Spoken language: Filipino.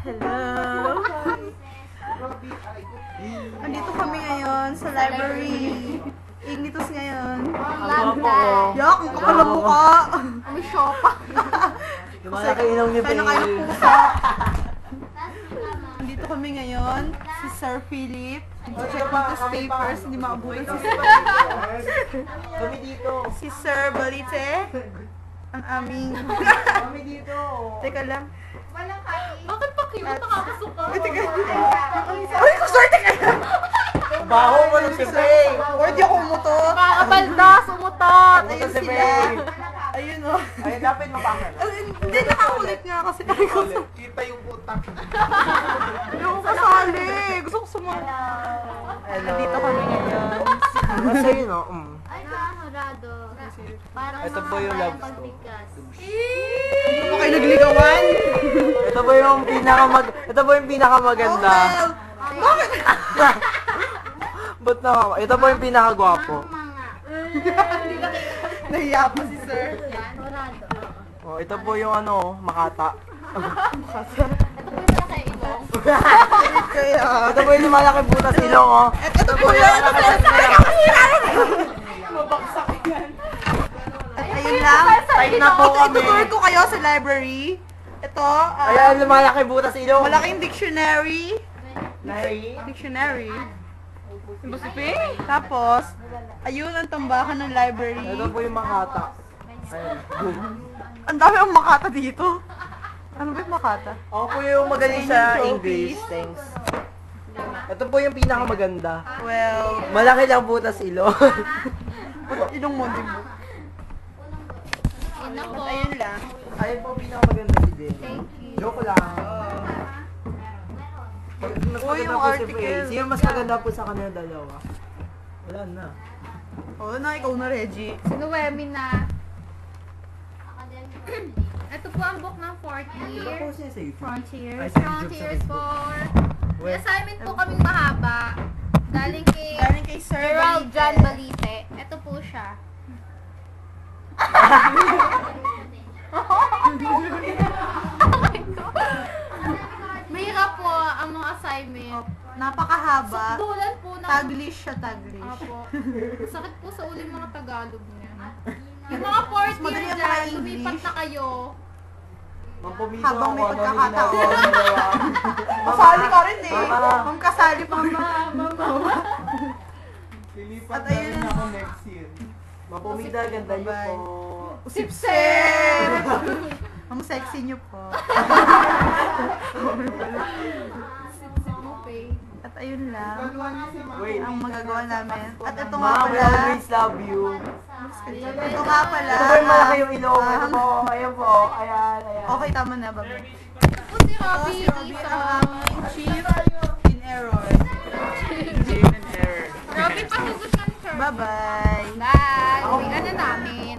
Hello. Andito kami ngayon sa library. Ignitus ngayon. Yak, ang kapal ng mukha. May shopa. Malaki ilaw ni Kaya kayo ng pusa. Andito kami ngayon. Si Sir Philip. Check dito papers. Hindi maabutan si Sir. Kami dito. Si Sir Balite. Ang aming... Kami dito. Teka lang. Bakit pa cute? Nakapasok ka. Ay, teka. Ay, kuswerte kayo! Baho mo ng si Faye. Or di ako umutot. Kakabaldas, umutot. Ayun Ayun si sila. Faye. Ayun o. Ay, dapat mapakal. Hindi, nakakulit nga kasi. Kita yung utak. Hindi ako kasali. Gusto ko sumama. Hello. Nandito kami ngayon. Kasi yun, no? Ay, nakahurado. Parang Ito po yung love story. pagbigas. Hindi mo kayo nagligawan. Ito po yung pinakamaganda. Bakit? Ba't na ito po yung pinakagwapo. Mga. Nahiya pa si Sir. Yan, hurado. Oh, ito po yung makata. Ito po yung nasa ilong. Kaya. Ito po yung lumalaki butas ilong, oh. Ito po yun. Ito po yun. Mabaksak yan. At ayun lang. Type na po kami. Itutur ko kayo sa library. Ito, Ayan, lumalaki butas ilong. malaking dictionary. Dictionary. Tapos, ayun ang tambakan ng library. Ito po yung makata. Ayan. Ang dami ang makata dito. Ano ba yung makata? Ako po yung magaling sa Trophies. English. Thanks. Ito po yung pinakamaganda. Well, Malaki lang butas ilong. ilong mo din mo. Ina po. Ayun lang. Ayun po pinakamaganda si Ben. Joke lang. Mas Uy, maganda yung po si article. Faye. Sino mas maganda po sa kanila dalawa? Wala na. Oo na, ikaw na, Reggie. Sinuwemi na. Ito po ang book ng fourth Diba year. po siya safe? Frontiers. Ay, sa Frontiers Facebook. for... May Wait. assignment po kaming mahaba. Galing kay Galing kay Sir Gerald Balite. John Balite. Ito po siya. Mahirap po ang mga assignment. Napakahaba. Dulan po na. Taglish siya, taglish. Apo. Sakit po sa uling mga Tagalog niya. Yung mga fourth Madali year ang mga dyan, English. lumipat na kayo. Mampumito Habang may ako, ano pagkakataon. ginagawa ng dalawa. Kasali ka rin eh. Mama. Kung kasali pa. Lilipat At na ayun rin na. ako next year. Mapumida, ganda niyo Bye-bye. po. Sipsip! Ang sexy niyo po. Okay. At ayun lang. Wait. Ang magagawa namin. At ito nga Mom, we pala. always love you. Ito nga pala. Ito po yung malaki yung ilong. Ito po. Ayan po. Ayan, ayan. Okay, tama na ba? Ito si Robby. Ang chief in error. Robby, pahugot ka, sir. Bye-bye. Bye. Uwi ka na namin.